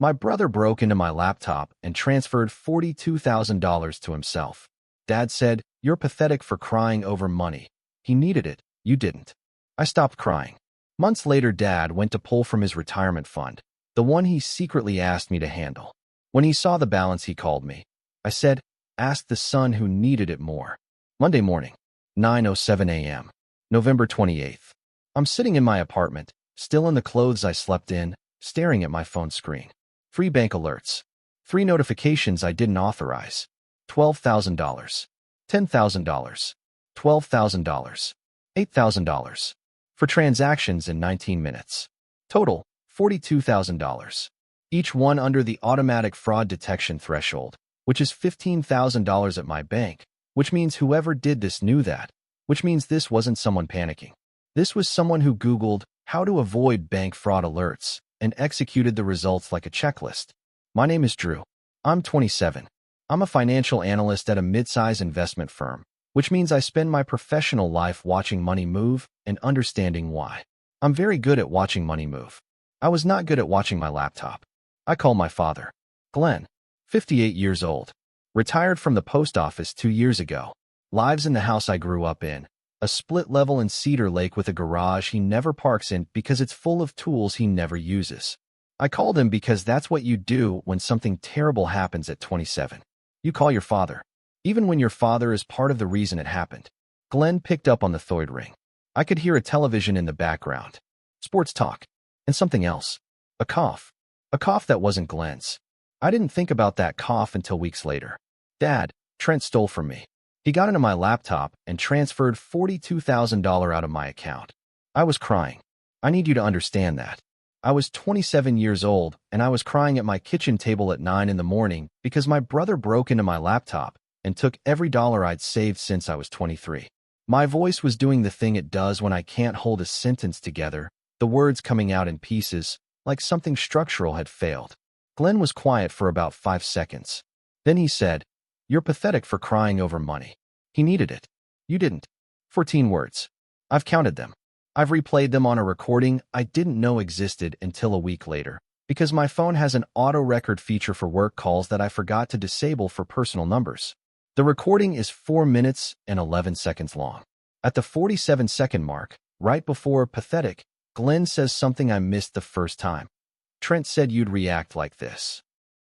My brother broke into my laptop and transferred $42,000 to himself. Dad said, "You're pathetic for crying over money. He needed it, you didn't." I stopped crying. Months later, Dad went to pull from his retirement fund, the one he secretly asked me to handle. When he saw the balance, he called me. I said, "Ask the son who needed it more." Monday morning, 9:07 a.m., November 28th. I'm sitting in my apartment, still in the clothes I slept in, staring at my phone screen. 3 bank alerts. 3 notifications I didn't authorize. $12,000. $10,000. $12,000. $8,000. For transactions in 19 minutes. Total, $42,000. Each one under the automatic fraud detection threshold, which is $15,000 at my bank, which means whoever did this knew that, which means this wasn't someone panicking. This was someone who Googled how to avoid bank fraud alerts and executed the results like a checklist. My name is Drew. I'm 27. I'm a financial analyst at a mid-size investment firm, which means I spend my professional life watching money move and understanding why. I'm very good at watching money move. I was not good at watching my laptop. I call my father. Glenn, 58 years old. Retired from the post office 2 years ago. Lives in the house I grew up in. A split level in Cedar Lake with a garage he never parks in because it's full of tools he never uses. I called him because that's what you do when something terrible happens at 27. You call your father, even when your father is part of the reason it happened. Glenn picked up on the third ring. I could hear a television in the background, sports talk, and something else. A cough. A cough that wasn't Glenn's. I didn't think about that cough until weeks later. Dad, Trent stole from me. He got into my laptop and transferred $42,000 out of my account. I was crying. I need you to understand that. I was 27 years old, and I was crying at my kitchen table at 9 in the morning because my brother broke into my laptop and took every dollar I'd saved since I was 23. My voice was doing the thing it does when I can't hold a sentence together, the words coming out in pieces, like something structural had failed. Glenn was quiet for about 5 seconds. Then he said, "You're pathetic for crying over money. He needed it. You didn't." 14 words. I've counted them. I've replayed them on a recording I didn't know existed until a week later, because my phone has an auto-record feature for work calls that I forgot to disable for personal numbers. The recording is 4 minutes and 11 seconds long. At the 47-second mark, right before pathetic, Glenn says something I missed the first time. "Trent said you'd react like this."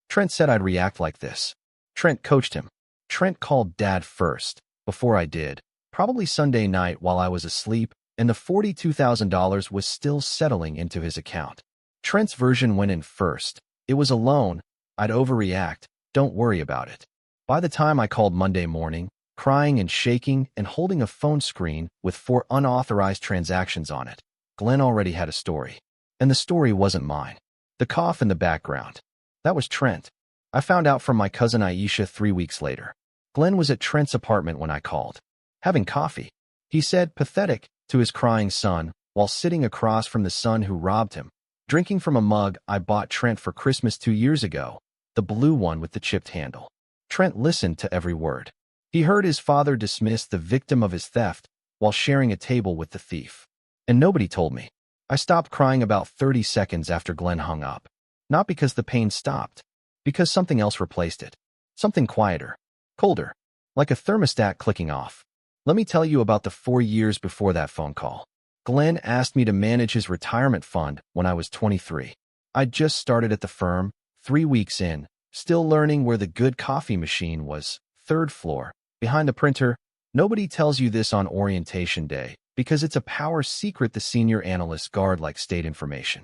Trent said I'd react like this. Trent coached him. Trent called Dad first, before I did, probably Sunday night while I was asleep, and the $42,000 was still settling into his account. Trent's version went in first. It was a loan. I'd overreact. Don't worry about it. By the time I called Monday morning, crying and shaking and holding a phone screen with 4 unauthorized transactions on it, Glenn already had a story. And the story wasn't mine. The cough in the background. That was Trent. I found out from my cousin Aisha 3 weeks later. Glenn was at Trent's apartment when I called, having coffee. He said pathetic to his crying son while sitting across from the son who robbed him, drinking from a mug I bought Trent for Christmas 2 years ago, the blue one with the chipped handle. Trent listened to every word. He heard his father dismiss the victim of his theft while sharing a table with the thief. And nobody told me. I stopped crying about 30 seconds after Glenn hung up. Not because the pain stopped, because something else replaced it. Something quieter, colder, like a thermostat clicking off. Let me tell you about the 4 years before that phone call. Glenn asked me to manage his retirement fund when I was 23. I'd just started at the firm, 3 weeks in, still learning where the good coffee machine was, 3rd floor, behind the printer. Nobody tells you this on orientation day, because it's a power secret the senior analysts guard like state information.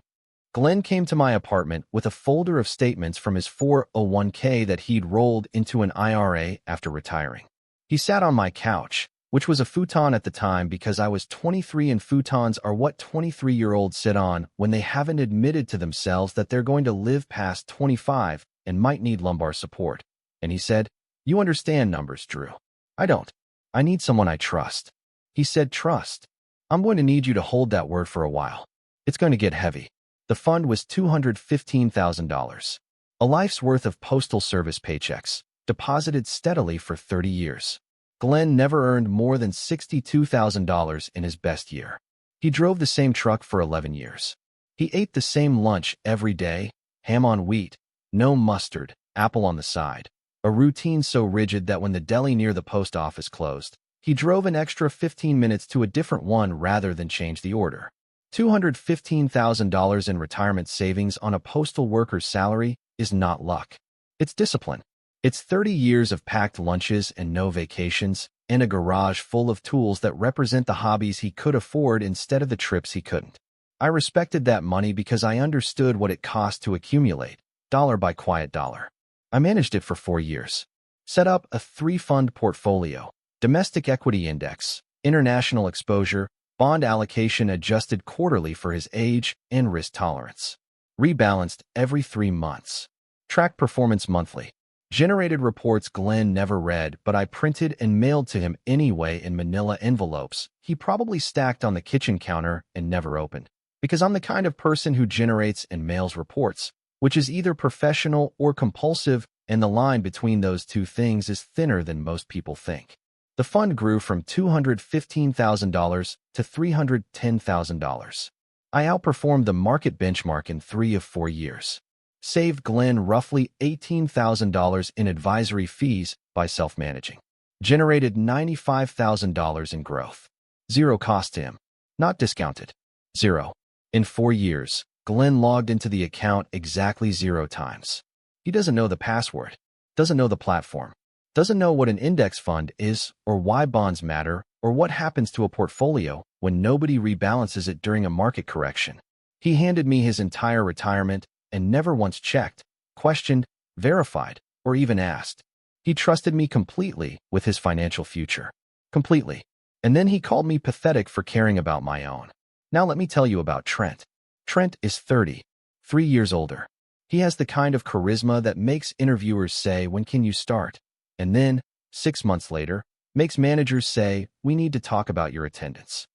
Glenn came to my apartment with a folder of statements from his 401k that he'd rolled into an IRA after retiring. He sat on my couch, which was a futon at the time because I was 23 and futons are what 23-year-olds sit on when they haven't admitted to themselves that they're going to live past 25 and might need lumbar support. And he said, "You understand numbers, Drew." "I don't. I need someone I trust." He said, "Trust. I'm going to need you to hold that word for a while. It's going to get heavy." The fund was $215,000. A life's worth of postal service paychecks, deposited steadily for 30 years. Glenn never earned more than $62,000 in his best year. He drove the same truck for 11 years. He ate the same lunch every day, ham on wheat, No mustard, apple on the side. A routine so rigid that when the deli near the post office closed, he drove an extra 15 minutes to a different one rather than change the order. $215,000 in retirement savings on a postal worker's salary is not luck. It's discipline. It's 30 years of packed lunches and no vacations, and a garage full of tools that represent the hobbies he could afford instead of the trips he couldn't. I respected that money because I understood what it cost to accumulate, dollar by quiet dollar. I managed it for 4 years. Set up a 3-fund portfolio, domestic equity index, international exposure, bond allocation adjusted quarterly for his age and risk tolerance. Rebalanced every 3 months. Track performance monthly. Generated reports Glenn never read, but I printed and mailed to him anyway in manila envelopes he probably stacked on the kitchen counter and never opened. Because I'm the kind of person who generates and mails reports, which is either professional or compulsive, and the line between those two things is thinner than most people think. The fund grew from $215,000 to $310,000. I outperformed the market benchmark in 3 of 4 years. Saved Glenn roughly $18,000 in advisory fees by self-managing. Generated $95,000 in growth. Zero cost to him. Not discounted. Zero. In 4 years, Glenn logged into the account exactly 0 times. He doesn't know the password. Doesn't know the platform. Doesn't know what an index fund is or why bonds matter or what happens to a portfolio when nobody rebalances it during a market correction. He handed me his entire retirement and never once checked, questioned, verified, or even asked. He trusted me completely with his financial future. Completely. And then he called me pathetic for caring about my own. Now let me tell you about Trent. Trent is 30, 3 years older. He has the kind of charisma that makes interviewers say, "When can you start?" And then, 6 months later, makes managers say, "We need to talk about your attendance."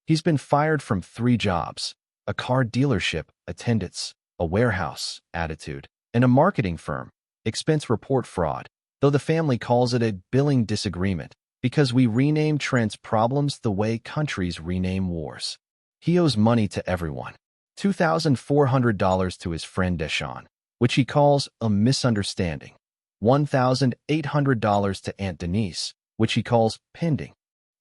He's been fired from 3 jobs, a car dealership, attendance, a warehouse, attitude, and a marketing firm, expense report fraud, though the family calls it a billing disagreement, because we rename Trent's problems the way countries rename wars. He owes money to everyone. $2,400 to his friend Deshaun, which he calls a misunderstanding. $1,800 to Aunt Denise, which he calls pending.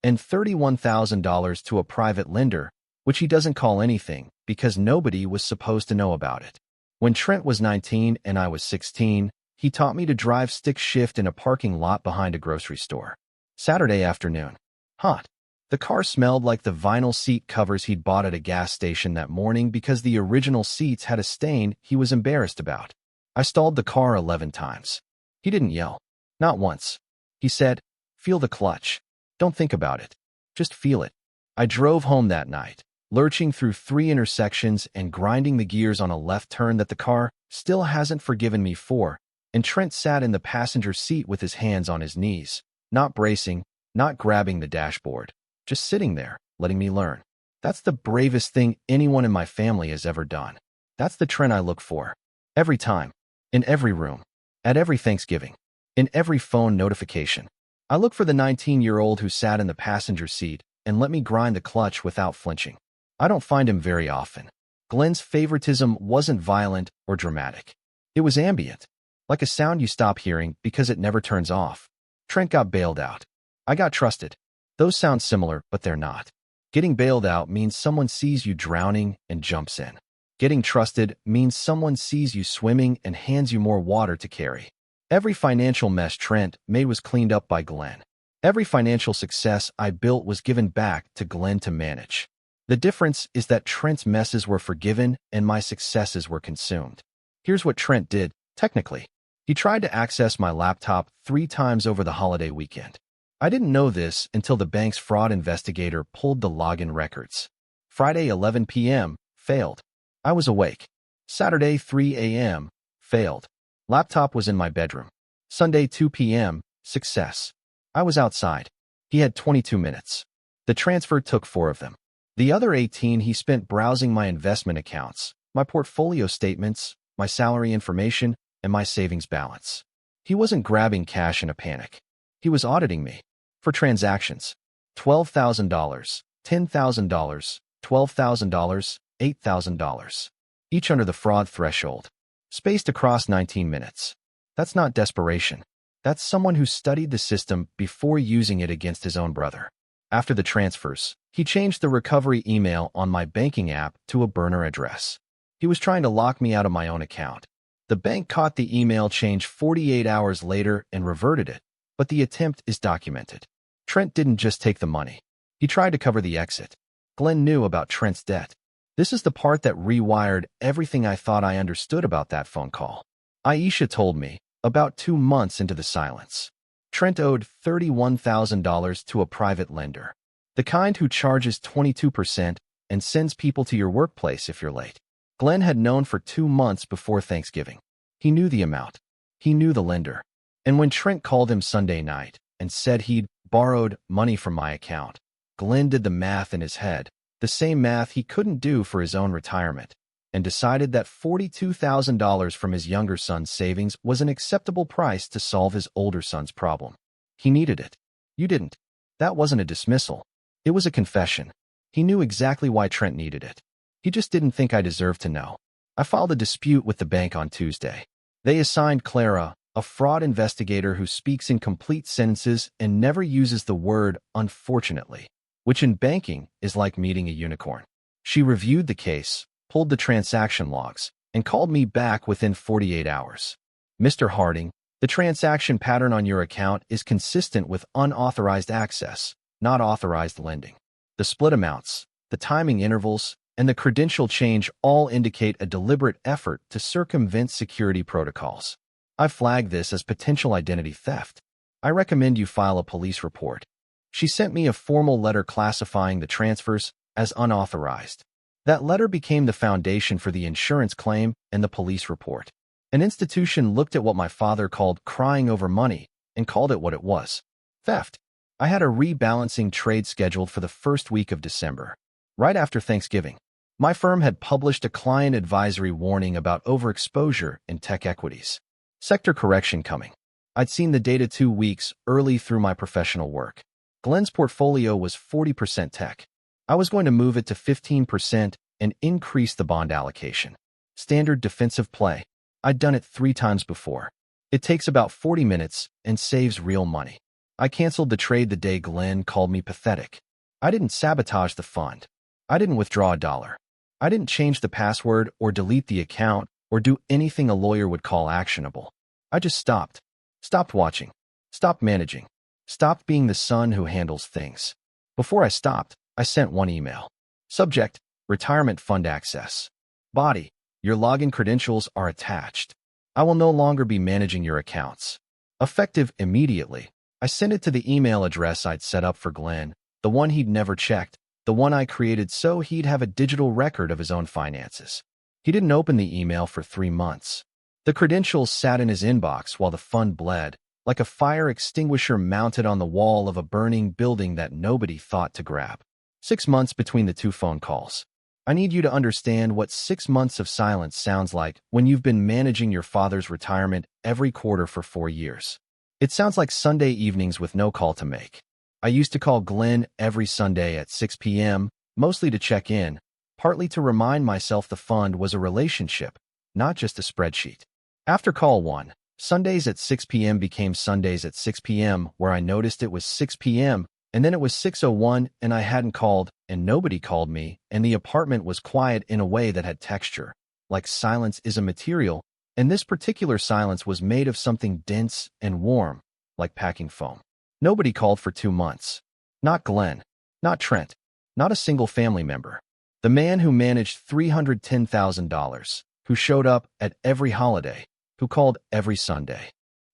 And $31,000 to a private lender, which he doesn't call anything because nobody was supposed to know about it. When Trent was 19 and I was 16, he taught me to drive stick shift in a parking lot behind a grocery store. Saturday afternoon. Hot. The car smelled like the vinyl seat covers he'd bought at a gas station that morning because the original seats had a stain he was embarrassed about. I stalled the car 11 times. He didn't yell. Not once. He said, "Feel the clutch. Don't think about it. Just feel it." I drove home that night, lurching through 3 intersections and grinding the gears on a left turn that the car still hasn't forgiven me for, and Trent sat in the passenger seat with his hands on his knees, not bracing, not grabbing the dashboard, just sitting there, letting me learn. That's the bravest thing anyone in my family has ever done. That's the Trent I look for. Every time. In every room. At every Thanksgiving. In every phone notification. I look for the 19-year-old who sat in the passenger seat and let me grind the clutch without flinching. I don't find him very often. Glenn's favoritism wasn't violent or dramatic. It was ambient. Like a sound you stop hearing because it never turns off. Trent got bailed out. I got trusted. Those sound similar, but they're not. Getting bailed out means someone sees you drowning and jumps in. Getting trusted means someone sees you swimming and hands you more water to carry. Every financial mess Trent made was cleaned up by Glenn. Every financial success I built was given back to Glenn to manage. The difference is that Trent's messes were forgiven and my successes were consumed. Here's what Trent did, technically. He tried to access my laptop 3 times over the holiday weekend. I didn't know this until the bank's fraud investigator pulled the login records. Friday 11 p.m., failed. I was awake. Saturday 3 a.m., failed. Laptop was in my bedroom. Sunday 2 p.m., success. I was outside. He had 22 minutes. The transfer took 4 of them. The other 18 he spent browsing my investment accounts, my portfolio statements, my salary information, and my savings balance. He wasn't grabbing cash in a panic. He was auditing me. For transactions. $12,000, $10,000, $12,000, $8,000. Each under the fraud threshold. Spaced across 19 minutes. That's not desperation. That's someone who studied the system before using it against his own brother. After the transfers, he changed the recovery email on my banking app to a burner address. He was trying to lock me out of my own account. The bank caught the email change 48 hours later and reverted it, but the attempt is documented. Trent didn't just take the money. He tried to cover the exit. Glenn knew about Trent's debt. This is the part that rewired everything I thought I understood about that phone call. Aisha told me, about 2 months into the silence. Trent owed $31,000 to a private lender, the kind who charges 22% and sends people to your workplace if you're late. Glenn had known for 2 months before Thanksgiving. He knew the amount. He knew the lender. And when Trent called him Sunday night and said he'd borrowed money from my account, Glenn did the math in his head, the same math he couldn't do for his own retirement, and decided that $42,000 from his younger son's savings was an acceptable price to solve his older son's problem. He needed it. You didn't. That wasn't a dismissal. It was a confession. He knew exactly why Trent needed it. He just didn't think I deserved to know. I filed a dispute with the bank on Tuesday. They assigned Clara, a fraud investigator who speaks in complete sentences and never uses the word unfortunately, which in banking is like meeting a unicorn. She reviewed the case, pulled the transaction logs, and called me back within 48 hours. Mr. Harding, the transaction pattern on your account is consistent with unauthorized access, not authorized lending. The split amounts, the timing intervals, and the credential change all indicate a deliberate effort to circumvent security protocols. I flagged this as potential identity theft. I recommend you file a police report. She sent me a formal letter classifying the transfers as unauthorized. That letter became the foundation for the insurance claim and the police report. An institution looked at what my father called crying over money and called it what it was: theft. I had a rebalancing trade scheduled for the first week of December, right after Thanksgiving. My firm had published a client advisory warning about overexposure in tech equities. Sector correction coming. I'd seen the data 2 weeks early through my professional work. Glenn's portfolio was 40% tech. I was going to move it to 15% and increase the bond allocation. Standard defensive play. I'd done it 3 times before. It takes about 40 minutes and saves real money. I canceled the trade the day Glenn called me pathetic. I didn't sabotage the fund. I didn't withdraw a dollar. I didn't change the password or delete the account or do anything a lawyer would call actionable. I just stopped. Stopped watching. Stopped managing. Stopped being the son who handles things. Before I stopped, I sent one email. Subject: Retirement Fund Access. Body: Your login credentials are attached. I will no longer be managing your accounts. Effective immediately, I sent it to the email address I'd set up for Glenn, the one he'd never checked, the one I created so he'd have a digital record of his own finances. He didn't open the email for 3 months. The credentials sat in his inbox while the fund bled, like a fire extinguisher mounted on the wall of a burning building that nobody thought to grab. 6 months between the 2 phone calls. I need you to understand what 6 months of silence sounds like when you've been managing your father's retirement every quarter for 4 years. It sounds like Sunday evenings with no call to make. I used to call Glenn every Sunday at 6 p.m., mostly to check in, partly to remind myself the fund was a relationship, not just a spreadsheet. After call 1, Sundays at 6 p.m. became Sundays at 6 p.m., where I noticed it was 6 p.m., and then it was 6:01 and I hadn't called, and nobody called me, and the apartment was quiet in a way that had texture, like silence is a material, and this particular silence was made of something dense and warm, like packing foam. Nobody called for 2 months. Not Glenn. Not Trent. Not a single family member. The man who managed $310,000, who showed up at every holiday, who called every Sunday,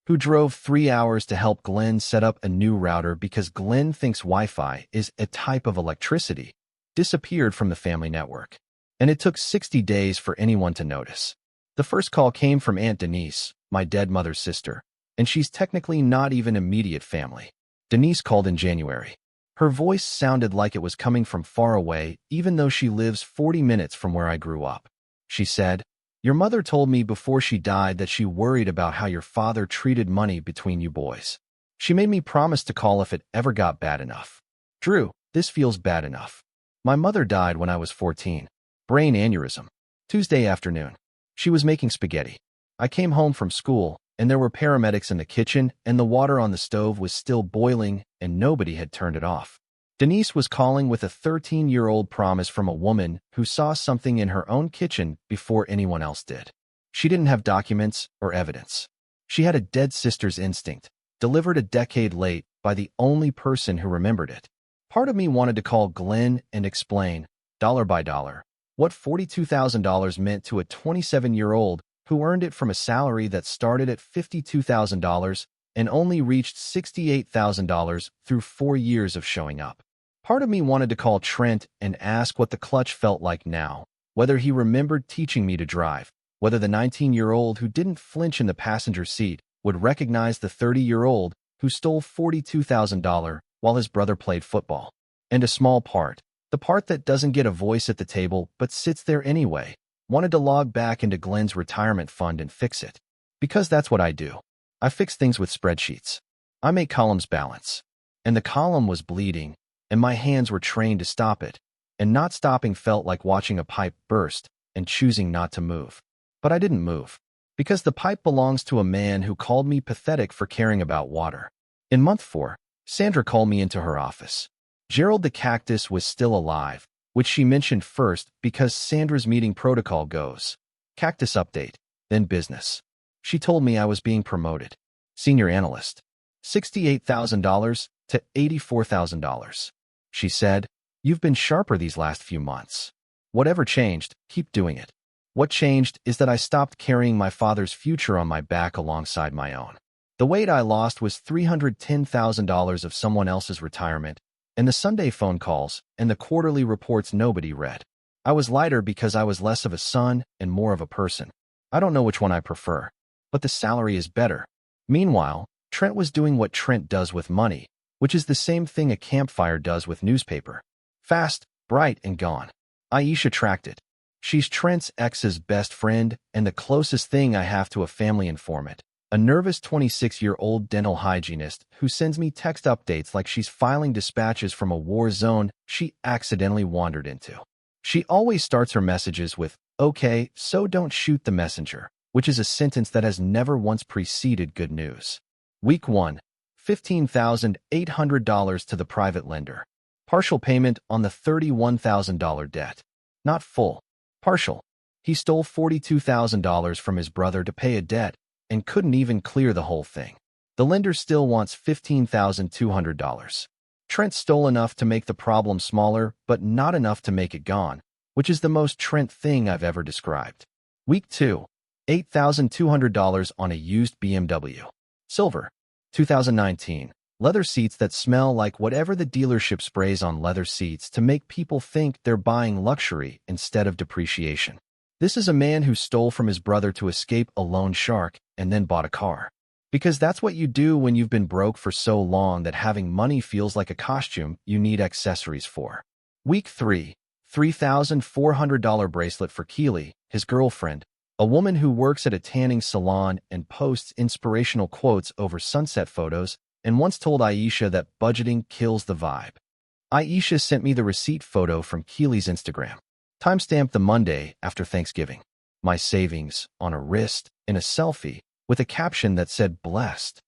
who drove 3 hours to help Glenn set up a new router because Glenn thinks Wi-Fi is a type of electricity, disappeared from the family network. And it took 60 days for anyone to notice. The first call came from Aunt Denise, my dead mother's sister, and she's technically not even immediate family. Denise called in January. Her voice sounded like it was coming from far away, even though she lives 40 minutes from where I grew up. She said, "Your mother told me before she died that she worried about how your father treated money between you boys. She made me promise to call if it ever got bad enough. Drew, this feels bad enough. My mother died when I was 14. Brain aneurysm. Tuesday afternoon. She was making spaghetti. I came home from school, and there were paramedics in the kitchen, and the water on the stove was still boiling, and nobody had turned it off. Denise was calling with a 13-year-old promise from a woman who saw something in her own kitchen before anyone else did. She didn't have documents or evidence. She had a dead sister's instinct, delivered a decade late by the only person who remembered it. Part of me wanted to call Glenn and explain, dollar by dollar, what $42,000 meant to a 27-year-old who earned it from a salary that started at $52,000 and only reached $68,000 through 4 years of showing up. Part of me wanted to call Trent and ask what the clutch felt like now, whether he remembered teaching me to drive, whether the 19-year-old who didn't flinch in the passenger seat would recognize the 30-year-old who stole $42,000 while his brother played football. And a small part, the part that doesn't get a voice at the table but sits there anyway, wanted to log back into Glenn's retirement fund and fix it. Because that's what I do. I fix things with spreadsheets. I make columns balance. And the column was bleeding, and my hands were trained to stop it, and not stopping felt like watching a pipe burst and choosing not to move. But I didn't move, because the pipe belongs to a man who called me pathetic for caring about water. In month 4, Sandra called me into her office. Gerald the cactus was still alive, which she mentioned first because Sandra's meeting protocol goes, cactus update, then business. She told me I was being promoted. Senior analyst. $68,000 to $84,000. She said, "You've been sharper these last few months. Whatever changed, keep doing it." What changed is that I stopped carrying my father's future on my back alongside my own. The weight I lost was $310,000 of someone else's retirement, and the Sunday phone calls and the quarterly reports nobody read. I was lighter because I was less of a son and more of a person. I don't know which one I prefer, but the salary is better. Meanwhile, Trent was doing what Trent does with money, which is the same thing a campfire does with newspaper. Fast, bright, and gone. Aisha tracked it. She's Trent's ex's best friend and the closest thing I have to a family informant, a nervous 26-year-old dental hygienist who sends me text updates like she's filing dispatches from a war zone she accidentally wandered into. She always starts her messages with, "Okay, so don't shoot the messenger," which is a sentence that has never once preceded good news. Week 1, $15,800 to the private lender. Partial payment on the $31,000 debt. Not full. Partial. He stole $42,000 from his brother to pay a debt and couldn't even clear the whole thing. The lender still wants $15,200. Trent stole enough to make the problem smaller, but not enough to make it gone, which is the most Trent thing I've ever described. Week 2, $8,200 on a used BMW. Silver. 2019. Leather seats that smell like whatever the dealership sprays on leather seats to make people think they're buying luxury instead of depreciation. This is a man who stole from his brother to escape a loan shark and then bought a car. Because that's what you do when you've been broke for so long that having money feels like a costume you need accessories for. Week 3, $3,400 bracelet for Keely, his girlfriend, a woman who works at a tanning salon and posts inspirational quotes over sunset photos, and once told Aisha that budgeting kills the vibe. Aisha sent me the receipt photo from Keely's Instagram. Timestamped the Monday after Thanksgiving. My savings on a wrist in a selfie with a caption that said blessed.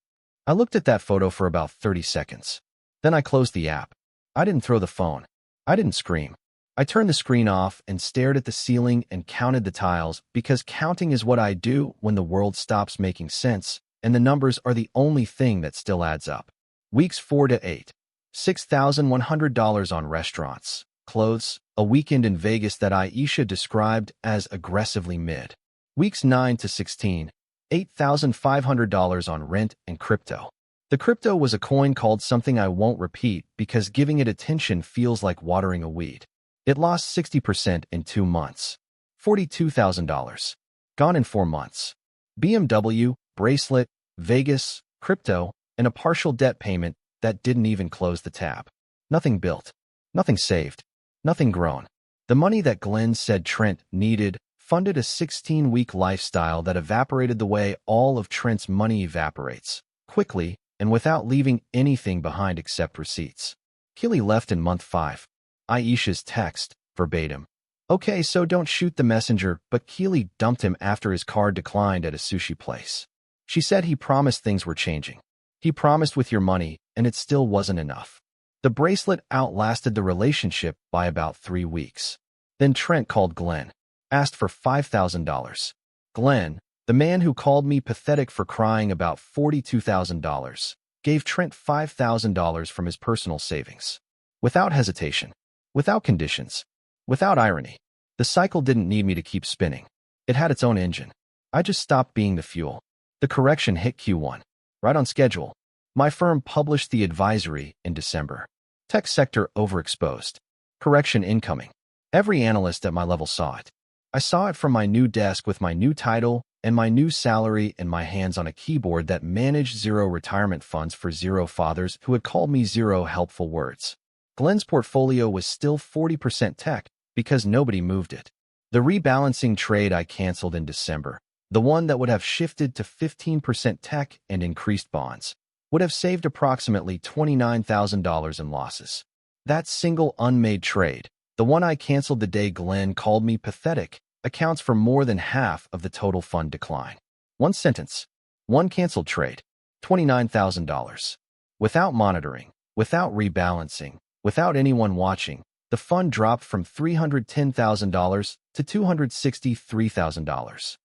I looked at that photo for about 30 seconds. Then I closed the app. I didn't throw the phone. I didn't scream. I turned the screen off and stared at the ceiling and counted the tiles because counting is what I do when the world stops making sense and the numbers are the only thing that still adds up. Weeks 4 to 8. $6,100 on restaurants, clothes, a weekend in Vegas that Aisha described as aggressively mid. Weeks 9 to 16. $8,500 on rent and crypto. The crypto was a coin called something I won't repeat because giving it attention feels like watering a weed. It lost 60% in 2 months. $42,000. Gone in 4 months. BMW, bracelet, Vegas, crypto, and a partial debt payment that didn't even close the tab. Nothing built. Nothing saved. Nothing grown. The money that Glenn said Trent needed funded a 16-week lifestyle that evaporated the way all of Trent's money evaporates, quickly and without leaving anything behind except receipts. Keely left in month 5. Aisha's text, verbatim. Okay, so don't shoot the messenger, but Keely dumped him after his card declined at a sushi place. She said he promised things were changing. He promised with your money, and it still wasn't enough. The bracelet outlasted the relationship by about 3 weeks. Then Trent called Glenn, asked for $5,000. Glenn, the man who called me pathetic for crying about $42,000, gave Trent $5,000 from his personal savings. Without hesitation, without conditions, without irony. The cycle didn't need me to keep spinning. It had its own engine. I just stopped being the fuel. The correction hit Q1. Right on schedule. My firm published the advisory in December. Tech sector overexposed. Correction incoming. Every analyst at my level saw it. I saw it from my new desk with my new title and my new salary in my hands on a keyboard that managed zero retirement funds for zero fathers who had called me zero helpful words. Glenn's portfolio was still 40% tech because nobody moved it. The rebalancing trade I canceled in December, the one that would have shifted to 15% tech and increased bonds, would have saved approximately $29,000 in losses. That single unmade trade, the one I canceled the day Glenn called me pathetic, accounts for more than half of the total fund decline. One sentence, one canceled trade, $29,000. Without monitoring, without rebalancing, without anyone watching, the fund dropped from $310,000 to $263,000.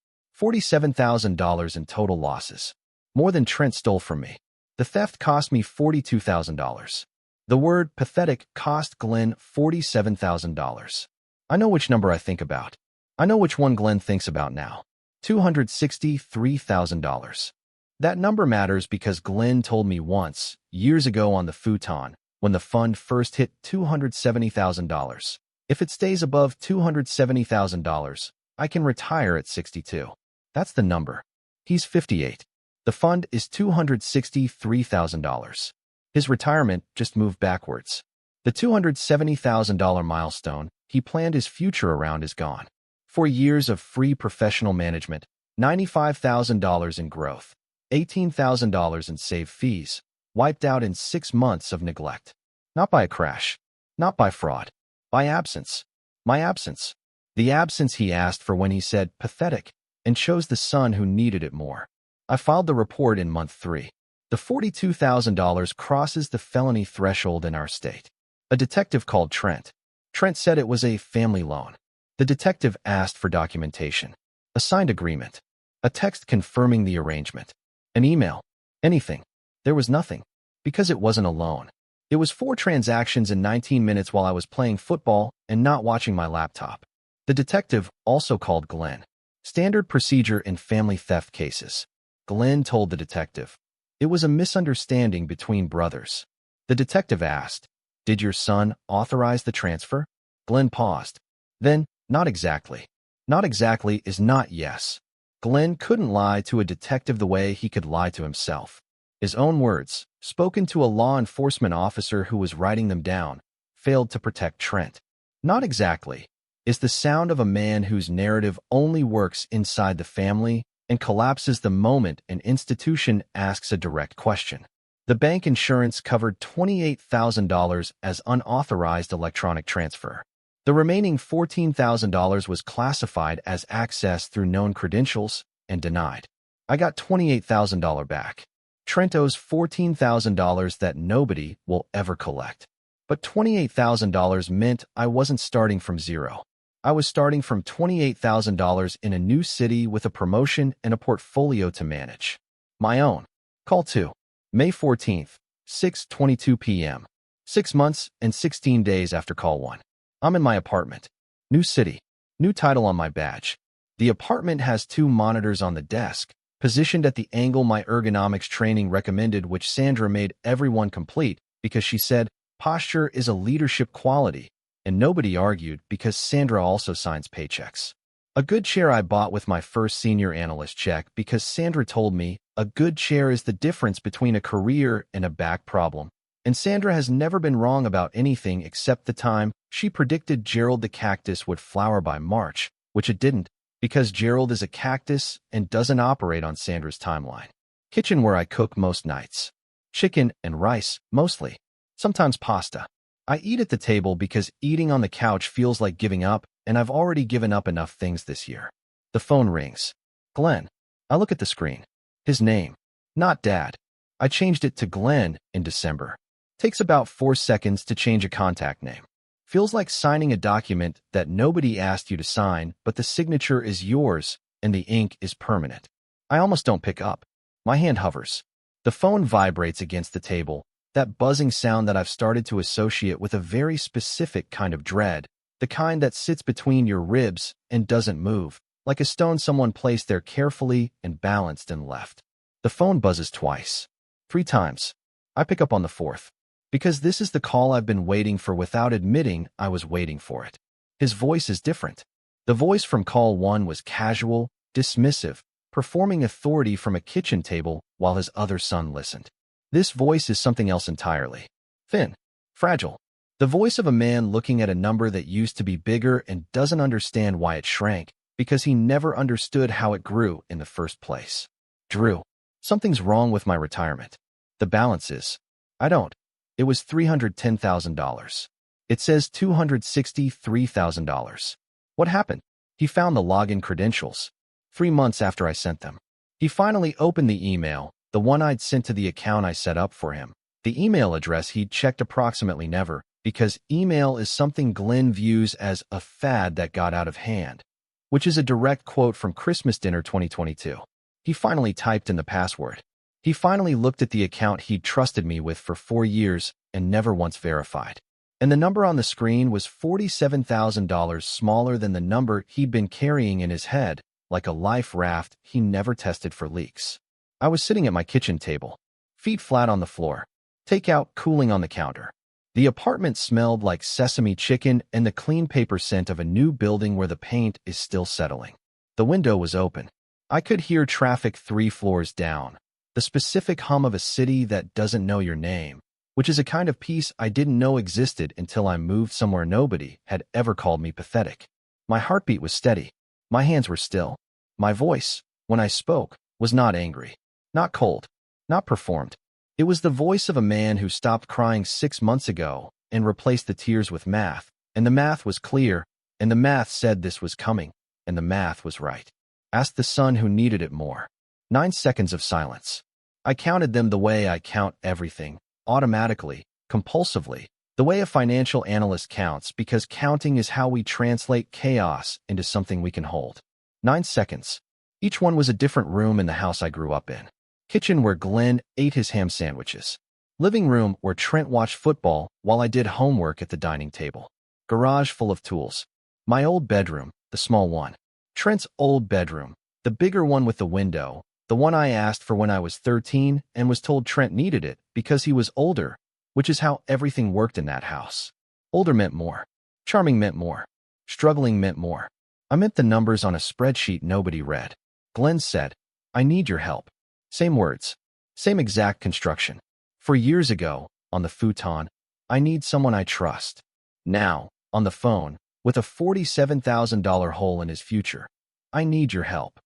$47,000 in total losses. More than Trent stole from me. The theft cost me $42,000. The word pathetic cost Glenn $47,000. I know which number I think about. I know which one Glenn thinks about now. $263,000. That number matters because Glenn told me once, years ago on the futon, when the fund first hit $270,000. If it stays above $270,000, I can retire at 62. That's the number. He's 58. The fund is $263,000. His retirement just moved backwards. The $270,000 milestone he planned his future around is gone. 4 years of free professional management, $95,000 in growth, $18,000 in saved fees, wiped out in 6 months of neglect. Not by a crash, not by fraud, by absence. My absence. The absence he asked for when he said pathetic and chose the son who needed it more. I filed the report in month 3. The $42,000 crosses the felony threshold in our state. A detective called Trent. Trent said it was a family loan. The detective asked for documentation, a signed agreement, a text confirming the arrangement, an email, anything. There was nothing, because it wasn't a loan. It was 4 transactions in 19 minutes while I was playing football and not watching my laptop. The detective also called Glenn. Standard procedure in family theft cases. Glenn told the detective. It was a misunderstanding between brothers. The detective asked, "Did your son authorize the transfer?" Glenn paused. Then, not exactly. Not exactly is not yes. Glenn couldn't lie to a detective the way he could lie to himself. His own words, spoken to a law enforcement officer who was writing them down, failed to protect Trent. Not exactly is the sound of a man whose narrative only works inside the family and collapses the moment an institution asks a direct question. The bank insurance covered $28,000 as unauthorized electronic transfer. The remaining $14,000 was classified as access through known credentials and denied. I got $28,000 back. Trent owes $14,000 that nobody will ever collect. But $28,000 meant I wasn't starting from zero. I was starting from $28,000 in a new city with a promotion and a portfolio to manage. My own. Call 2. May 14th, 6:22 p.m. 6 months and 16 days after call 1. I'm in my apartment. New city. New title on my badge. The apartment has 2 monitors on the desk, positioned at the angle my ergonomics training recommended, which Sandra made everyone complete because she said posture is a leadership quality, and nobody argued because Sandra also signs paychecks. A good chair I bought with my first senior analyst check because Sandra told me a good chair is the difference between a career and a back problem. And Sandra has never been wrong about anything except the time she predicted Gerald the cactus would flower by March, which it didn't, because Gerald is a cactus and doesn't operate on Sandra's timeline. Kitchen where I cook most nights. Chicken and rice, mostly. Sometimes pasta. I eat at the table because eating on the couch feels like giving up, and I've already given up enough things this year. The phone rings. Glenn. I look at the screen. His name. Not Dad. I changed it to Glenn in December. Takes about 4 seconds to change a contact name. Feels like signing a document that nobody asked you to sign, but the signature is yours and the ink is permanent. I almost don't pick up. My hand hovers. The phone vibrates against the table, that buzzing sound that I've started to associate with a very specific kind of dread, the kind that sits between your ribs and doesn't move, like a stone someone placed there carefully and balanced and left. The phone buzzes twice. 3 times. I pick up on the 4th. Because this is the call I've been waiting for without admitting I was waiting for it. His voice is different. The voice from call 1 was casual, dismissive, performing authority from a kitchen table while his other son listened. This voice is something else entirely. Thin. Fragile. The voice of a man looking at a number that used to be bigger and doesn't understand why it shrank, because he never understood how it grew in the first place. Drew. Something's wrong with my retirement. The balance is. I don't. It was $310,000. It says $263,000. What happened? He found the login credentials. 3 months after I sent them. He finally opened the email, the one I'd sent to the account I set up for him. The email address he'd checked approximately never, because email is something Glenn views as a fad that got out of hand, which is a direct quote from Christmas Dinner 2022. He finally typed in the password. He finally looked at the account he'd trusted me with for 4 years and never once verified. And the number on the screen was $47,000 smaller than the number he'd been carrying in his head, like a life raft he never tested for leaks. I was sitting at my kitchen table, feet flat on the floor, takeout cooling on the counter. The apartment smelled like sesame chicken and the clean paper scent of a new building where the paint is still settling. The window was open. I could hear traffic 3 floors down. The specific hum of a city that doesn't know your name, which is a kind of peace I didn't know existed until I moved somewhere nobody had ever called me pathetic. My heartbeat was steady. My hands were still. My voice, when I spoke, was not angry, not cold, not performed. It was the voice of a man who stopped crying 6 months ago and replaced the tears with math, and the math was clear, and the math said this was coming, and the math was right. Asked the son who needed it more. 9 seconds of silence. I counted them the way I count everything, automatically, compulsively, the way a financial analyst counts, because counting is how we translate chaos into something we can hold. 9 seconds. Each one was a different room in the house I grew up in. Kitchen where Glenn ate his ham sandwiches. Living room where Trent watched football while I did homework at the dining table. Garage full of tools. My old bedroom, the small one. Trent's old bedroom, the bigger one with the window, the one I asked for when I was 13 and was told Trent needed it because he was older, which is how everything worked in that house. Older meant more. Charming meant more. Struggling meant more. I meant the numbers on a spreadsheet nobody read. Glenn said, "I need your help." Same words. Same exact construction. 4 years ago, on the futon, "I need someone I trust." Now, on the phone, with a $47,000 hole in his future, "I need your help."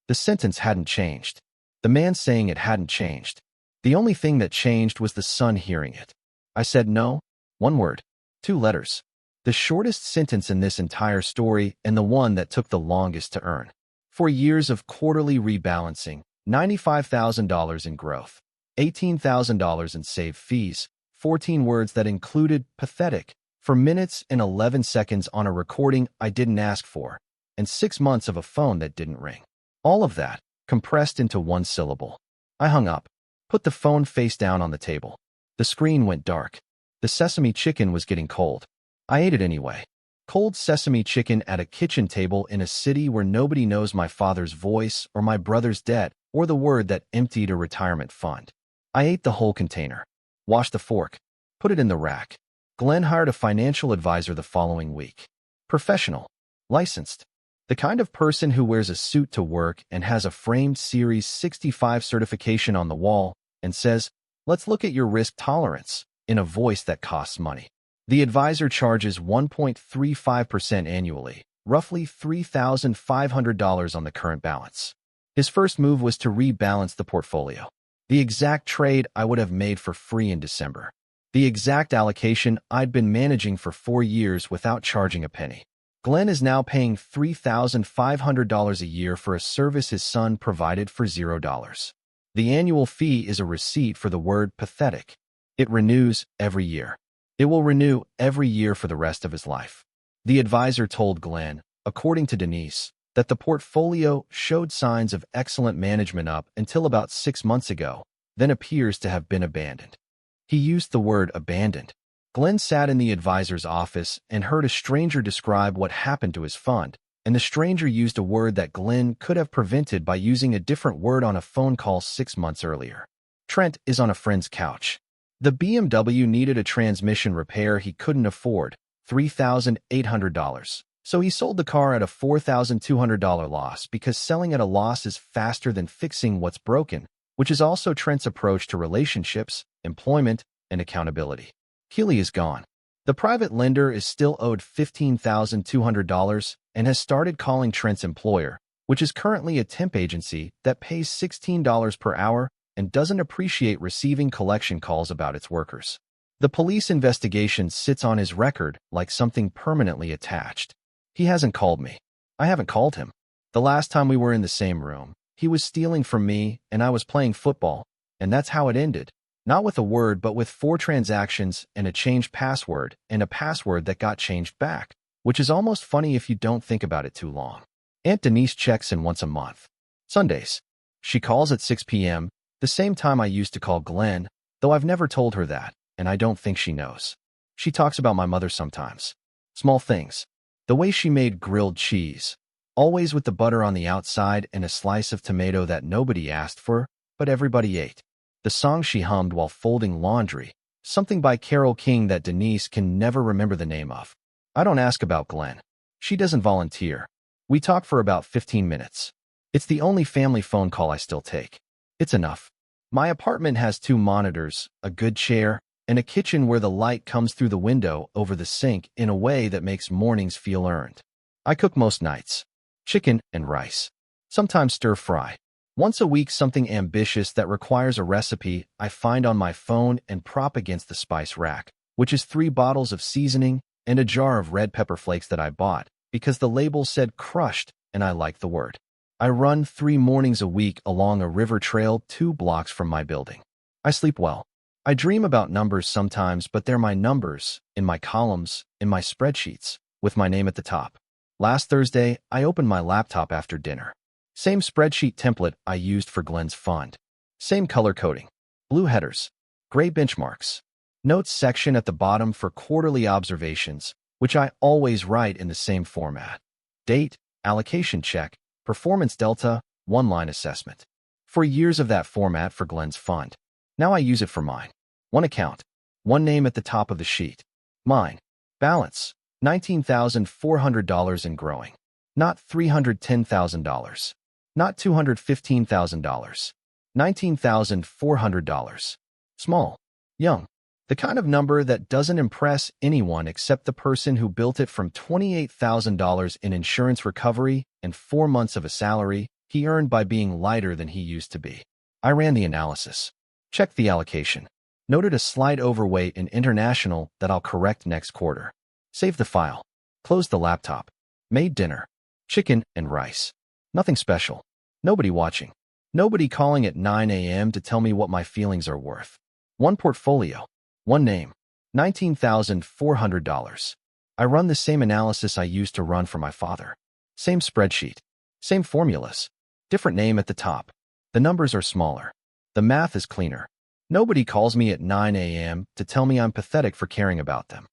The sentence hadn't changed. The man saying it hadn't changed. The only thing that changed was the son hearing it. I said no. 1 word. 2 letters. The shortest sentence in this entire story and the one that took the longest to earn. 4 years of quarterly rebalancing, $95,000 in growth, $18,000 in saved fees, 14 words that included pathetic for minutes and 11 seconds on a recording I didn't ask for, and 6 months of a phone that didn't ring. All of that, compressed into 1 syllable. I hung up, put the phone face down on the table. The screen went dark. The sesame chicken was getting cold. I ate it anyway. Cold sesame chicken at a kitchen table in a city where nobody knows my father's voice or my brother's debt or the word that emptied a retirement fund. I ate the whole container. Washed the fork. Put it in the rack. Glenn hired a financial advisor the following week. Professional. Licensed. The kind of person who wears a suit to work and has a framed Series 65 certification on the wall and says, "Let's look at your risk tolerance," in a voice that costs money. The advisor charges 1.35% annually, roughly $3,500 on the current balance. His first move was to rebalance the portfolio. The exact trade I would have made for free in December. The exact allocation I'd been managing for 4 years without charging a penny. Glenn is now paying $3,500 a year for a service his son provided for $0. The annual fee is a receipt for the word pathetic. It renews every year. It will renew every year for the rest of his life. The advisor told Glenn, according to Denise, that the portfolio showed signs of excellent management up until about 6 months ago, then appears to have been abandoned. He used the word abandoned. Glenn sat in the advisor's office and heard a stranger describe what happened to his fund, and the stranger used a word that Glenn could have prevented by using a different word on a phone call 6 months earlier. Trent is on a friend's couch. The BMW needed a transmission repair he couldn't afford, $3,800. So he sold the car at a $4,200 loss because selling at a loss is faster than fixing what's broken, which is also Trent's approach to relationships, employment, and accountability. Keely is gone. The private lender is still owed $15,200 and has started calling Trent's employer, which is currently a temp agency that pays $16 per hour and doesn't appreciate receiving collection calls about its workers. The police investigation sits on his record like something permanently attached. He hasn't called me. I haven't called him. The last time we were in the same room, he was stealing from me and I was playing football, and that's how it ended. Not with a word, but with 4 transactions and a changed password and a password that got changed back, which is almost funny if you don't think about it too long. Aunt Denise checks in once a month. Sundays. She calls at 6 p.m., the same time I used to call Glenn, though I've never told her that, and I don't think she knows. She talks about my mother sometimes. Small things. The way she made grilled cheese, always with the butter on the outside and a slice of tomato that nobody asked for, but everybody ate. The song she hummed while folding laundry, something by Carole King that Denise can never remember the name of. I don't ask about Glenn. She doesn't volunteer. We talk for about 15 minutes. It's the only family phone call I still take. It's enough. My apartment has 2 monitors, a good chair, and a kitchen where the light comes through the window over the sink in a way that makes mornings feel earned. I cook most nights. Chicken and rice. Sometimes stir fry. Once a week, something ambitious that requires a recipe I find on my phone and prop against the spice rack, which is 3 bottles of seasoning and a jar of red pepper flakes that I bought because the label said crushed and I like the word. I run 3 mornings a week along a river trail 2 blocks from my building. I sleep well. I dream about numbers sometimes, but they're my numbers, in my columns, in my spreadsheets, with my name at the top. Last Thursday, I opened my laptop after dinner. Same spreadsheet template I used for Glenn's fund. Same color coding. Blue headers. Gray benchmarks. Notes section at the bottom for quarterly observations, which I always write in the same format. Date, allocation check, performance delta, 1-line assessment. For years of that format for Glenn's fund. Now I use it for mine. 1 account. 1 name at the top of the sheet. Mine. Balance. $19,400 and growing. Not $310,000. Not $215,000. $19,400. Small. Young. The kind of number that doesn't impress anyone except the person who built it from $28,000 in insurance recovery and 4 months of a salary he earned by being lighter than he used to be. I ran the analysis. Checked the allocation. Noted a slight overweight in international that I'll correct next quarter. Saved the file. Closed the laptop. Made dinner. Chicken and rice. Nothing special. Nobody watching. Nobody calling at 9 a.m. to tell me what my feelings are worth. 1 portfolio. 1 name. $19,400. I run the same analysis I used to run for my father. Same spreadsheet. Same formulas. Different name at the top. The numbers are smaller. The math is cleaner. Nobody calls me at 9 a.m. to tell me I'm pathetic for caring about them.